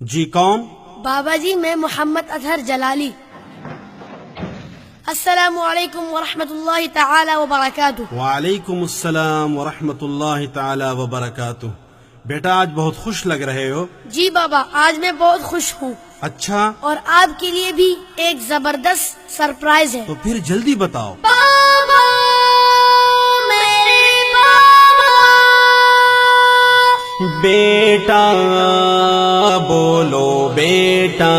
جی کون؟ بابا جی میں محمد اطہر جلالی۔ السلام علیکم ورحمۃ اللہ تعالی وبرکاتہ۔ وعلیکم السلام ورحمۃ اللہ تعالی وبرکاتہ۔ بیٹا آج بہت خوش لگ رہے ہو۔ جی بابا آج میں بہت خوش ہوں، اچھا اور آپ کے لیے بھی ایک زبردست سرپرائز ہے۔ تو پھر جلدی بتاؤ۔ بابا میرے بابا، بیٹا بولو بیٹا،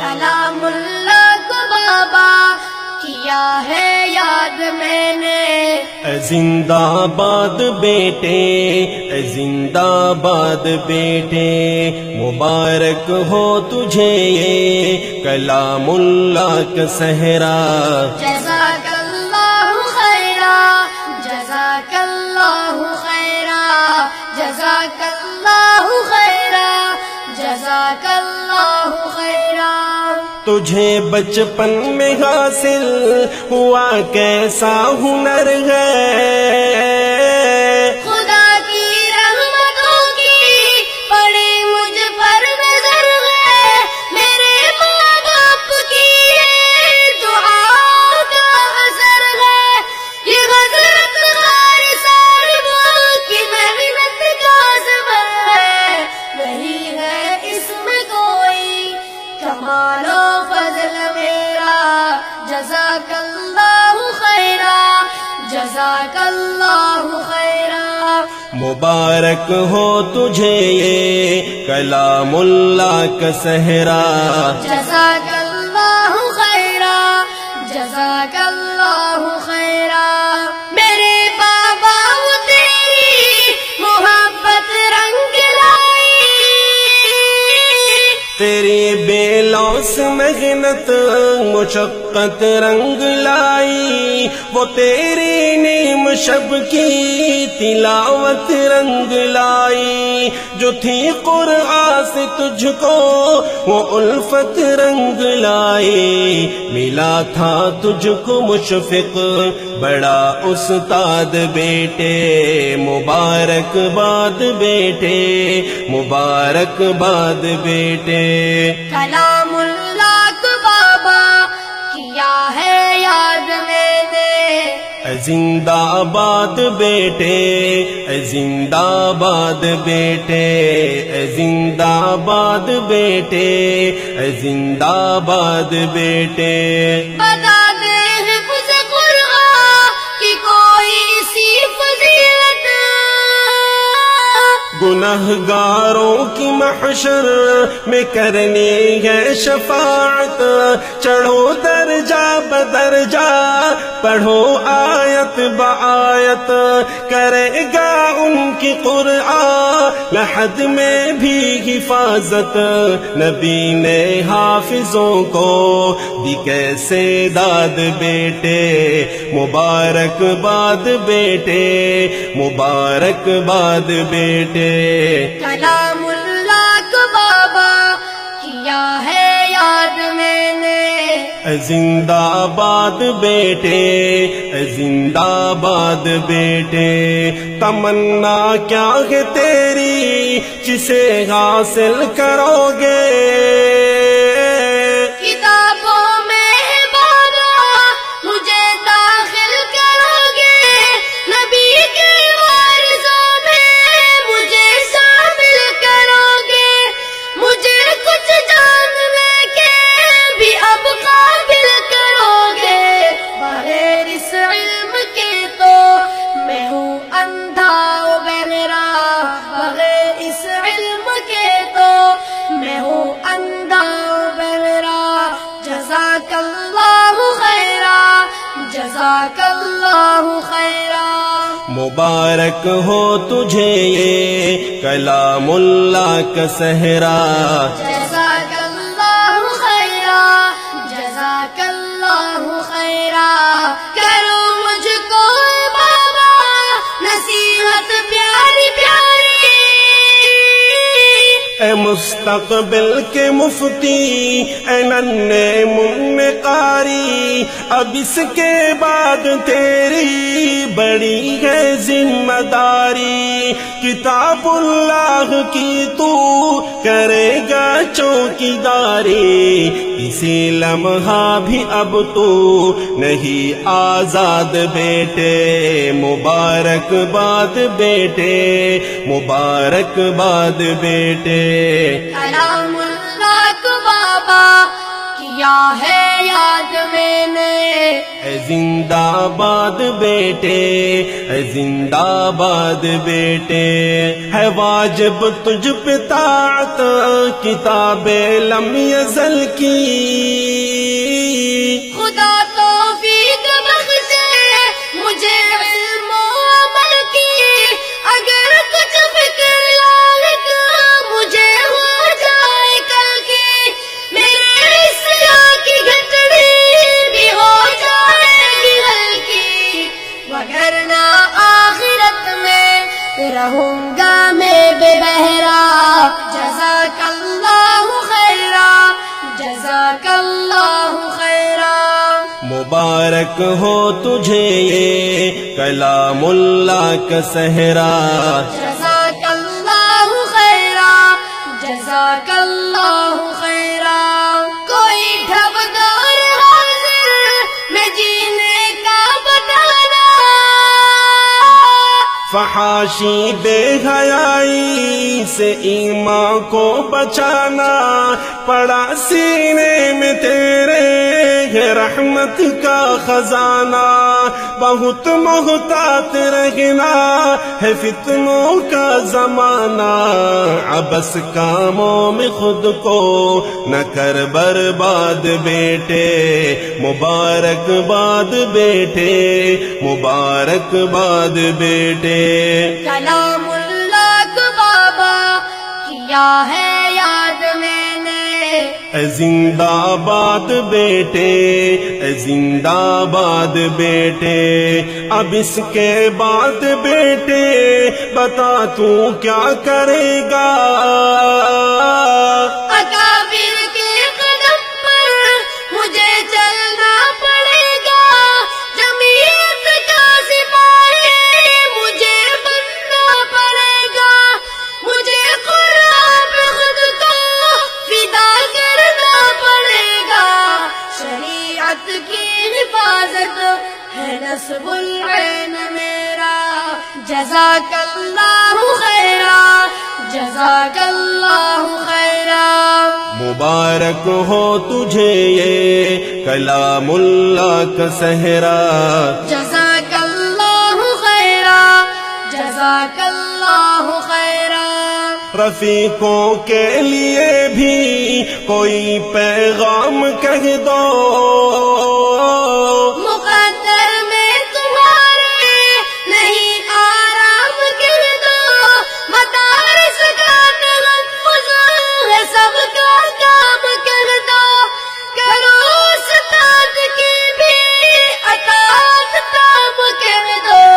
کلام اللہ کو بابا کیا ہے یاد میں نے۔ اے زندہ باد بیٹے، اے زندہ باد بیٹے، مبارک ہو تجھے یہ کلام اللہ کا صحرا۔ جزاک اللہ خیرا، جزاک اللہ خیرا، جزاک اللہ خیرا، جزاک اللہ خیرا۔ تجھے بچپن میں حاصل ہوا کیسا ہنر ہے، خدا کی رحمتوں کی پڑی مجھ پر نظر ہے، میرے ماں باپ کی یہ دعا کا اثر ہے، یہ حضرت قاری صاحب کی محنت کا ثمر ہے، نہیں ہے اس میں کوئی کمال و فضل میرا۔ جزاک اللہ خیرا، جزاک اللہ خیرا۔ مبارک ہو تجھے یہ کلام اللہ کا صحرا۔ جزاک اللہ خیرا، جزاک اللہ خیرا۔ میرے بابا وہ تیری محبت رنگ لائی، تیری بے لوث محنت مشقت رنگ لائی، وہ تیری نیم شب کی تلاوت رنگ لائی، جو تھی قرآن سے تجھ کو وہ الفت رنگ لائی، ملا تھا تجھ کو مشفق بڑا استاد بیٹے، مبارک باد بیٹے، مبارک باد بیٹے۔ کلام اللہ کو بابا کیا ہے یاد میں نے۔ اے زندہ باد بیٹے، اے زندہ باد بیٹے، اے زندہ باد بیٹے، اے زندہ باد بیٹے۔ بتا دے حفظ قرآن کی کوئی سی فضیلت، گنہگاروں کی محشر میں کرنی ہے شفاعت، چڑھو درجہ بدرجہ پڑھو آیت بآیت، کرے گا ان کی قرآن لحد میں بھی حفاظت، نبی نے حافظوں کو دی کیسے داد بیٹے، مبارک باد بیٹے، مبارک باد بیٹے۔ کلام اللہ کو بابا کیا ہے یاد میں نے۔ اے زندہ باد بیٹے، اے زندہ باد بیٹے، تمنا کیا ہے تیری جسے حاصل کرو گے، کتابوں میں بابا مجھے داخل کرو گے، نبی کے وارثوں میں مجھے شامل کرو گے، مجھے کچھ جاننے کے بھی اب قابل کرو گے، بغیر اس علم کے تو میں ہوں اندھا و بہرا، بغیر اس علم کے تو میں ہوں اندھا و بہرا۔ جزاک اللہ خیرا، جزاک اللہ خیرا۔ مبارک ہو تجھے یہ کلام اللہ کا صحرا۔ جزاک اللہ خیرا، جزاک اللہ خیرا۔ کرو مجھ کو بابا نصیحت پیاری پیاری، اے مستقبل کے مفتی، اے ننھے منع قاری، اب اس کے بعد تیری بڑی ہے ذمہ داری، کتاب اللہ کی تو کرے گا چوکیداری، کسی لمحہ بھی اب تو نہیں آزاد بیٹے، مبارک باد بیٹے، مبارک باد بیٹے۔ کلام اللہ کو بابا کیا ہے یاد میں نے، اے زندہ باد بیٹے، اے زندہ باد بیٹے، ہے واجب تجھ پہ طاعت کتاب لم یزل کی، خدا توفیق بخشے مجھے علم و عمل کی، اگر کچھ فکر لالک مجھے ہو جائے کل کی، میرے سیاہ کی گھٹڑی بھی ہو جائے گی ہلکی، وگرنہ آخرت میں رہوں گا میں بے بہرا، جزاک اللہ خیرا، جزاک اللہ خیرا۔ مبارک ہو تجھے یہ کلام اللہ کا صحرا، جزاک اللہ خیرا، جزاک اللہ خیرا۔ کوئی ڈھبدار حاضر میں جینے کا بتانا، فحاشی بے حیائی سے ایمان کو بچانا، پڑا سینے میں تیرے ہے رحمت کا خزانہ، بہت محتاط رہنا ہے فتنوں کا زمانہ، عبث کاموں میں خود کو نہ کر برباد بیٹے، مبارک باد بیٹے، مبارک باد بیٹے۔ کلام اللہ کو بابا کیا ہے یاد میں نے، اے زندہ باد بیٹے، اے زندہ باد بیٹے، اب اس کے بعد بیٹے بتا تو کیا کرے گا، اکابر کے قدم پر مجھے چلنا پڑے گا، جمعیت کا سپاہی مجھے بننا پڑے گا، مجھے قرآن پہ خود کو فدا کرنا پڑے گا، شریعت کی حفاظت ہے نصب العین میرا، جزاک اللہ خیرا، جزاک اللہ خیرا۔ مبارک ہو تجھے یہ کلام اللہ کا صحرا، جزاک اللہ خیرا، جزاک اللہ خیرا۔ رفیقوں کے لیے بھی کوئی پیغام کہہ دو، مقدر میں تمہارے نہیں آرام کر دو، مدارس کا تلفظ ہے سب کا کام کر دو، کرو استاد کی بھی اطاعت تام کر دو،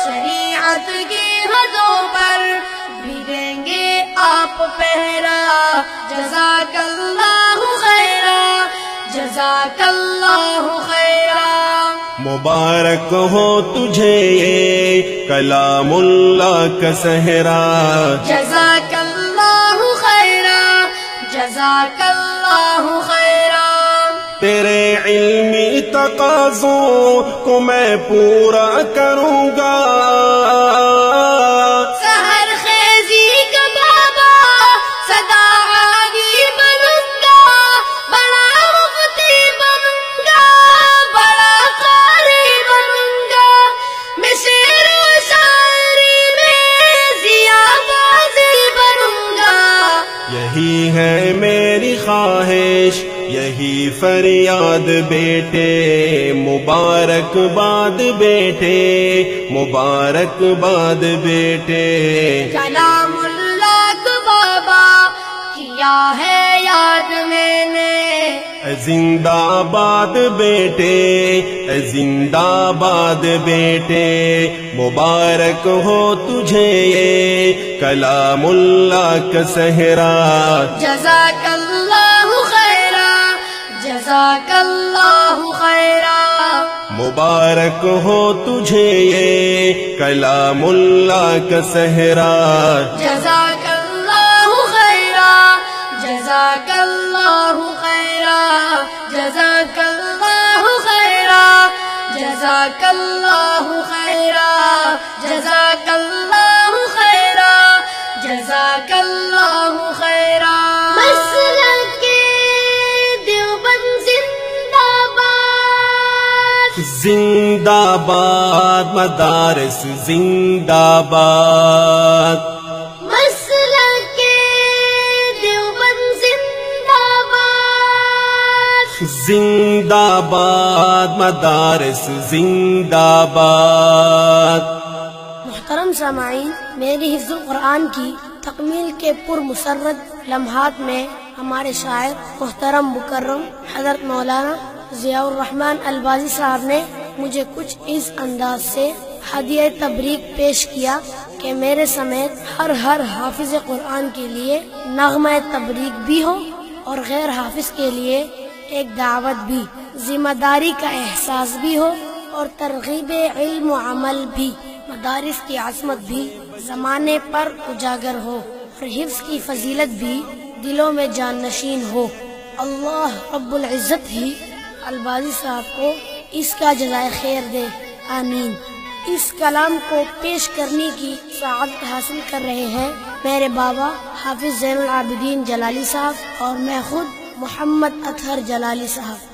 شریعت کی حدوں پر بھی دیں گے آپ پہرا، جزاک اللہ خیرا، جزاک اللہ خیرا۔ مبارک ہو تجھے یہ کلام اللہ کا صحرا، جزاک اللہ خیرا، جزاک اللہ خیرا۔ تیرے علمی تقاضوں کو میں پورا کروں گا، سحر خیزی کا بابا صدا آگی بنوں گا، بڑا مفتی بنوں گا، بڑا قاری بنوں گا، میں شعر و شاعری میں ضیا فاضل بنوں گا، یہی ہے میری خواہش، یہی فریاد بیٹے، مبارک باد بیٹے، مبارک باد بیٹے۔ کلام اللہ کو بابا کیا ہے یاد میں نے، زندہ باد بیٹے، زندہ باد بیٹے، مبارک ہو تجھے یہ کلام اللہ کا صحرا۔ جزاک اللہ خیرا، جزاک اللہ خیرا، مبارک ہو تجھے یہ کلام اللہ کا صحرا۔ جزاک اللہ خیرا، جزاک اللہ خیرا، جزاک اللہ خیرا، جزاک اللہ خیرا، جزاک اللہ خیرا، جزاک اللہ خیرا۔ مسلک دیوبند زندہ باد، زندہ باد، مدارس زندہ باد، مسلک دیوبند زندہ باد، زندہ باد، مدارس زندہ باد۔ محترم سامعین، میری حفظ القرآن کی تکمیل کے پرمسرت لمحات میں ہمارے شاعر محترم مکرم حضرت مولانا ضیاء الرحمن البازی صاحب نے مجھے کچھ اس انداز سے ہدیہ تبریک پیش کیا کہ میرے سمیت ہر حافظ قرآن کے لیے نغمہ تبریک بھی ہو اور غیر حافظ کے لیے ایک دعوت بھی، ذمہ داری کا احساس بھی ہو اور ترغیب علم و عمل بھی، مدارس کی عظمت بھی زمانے پر اجاگر ہو اور حفظ کی فضیلت بھی دلوں میں جانشین ہو۔ اللہ رب العزت ہی البازی صاحب کو اس کا جزائے خیر دے، آمین۔ اس کلام کو پیش کرنے کی سعادت حاصل کر رہے ہیں میرے بابا حافظ زین العابدین جلالی صاحب اور میں خود محمد اطہر جلالی صاحب۔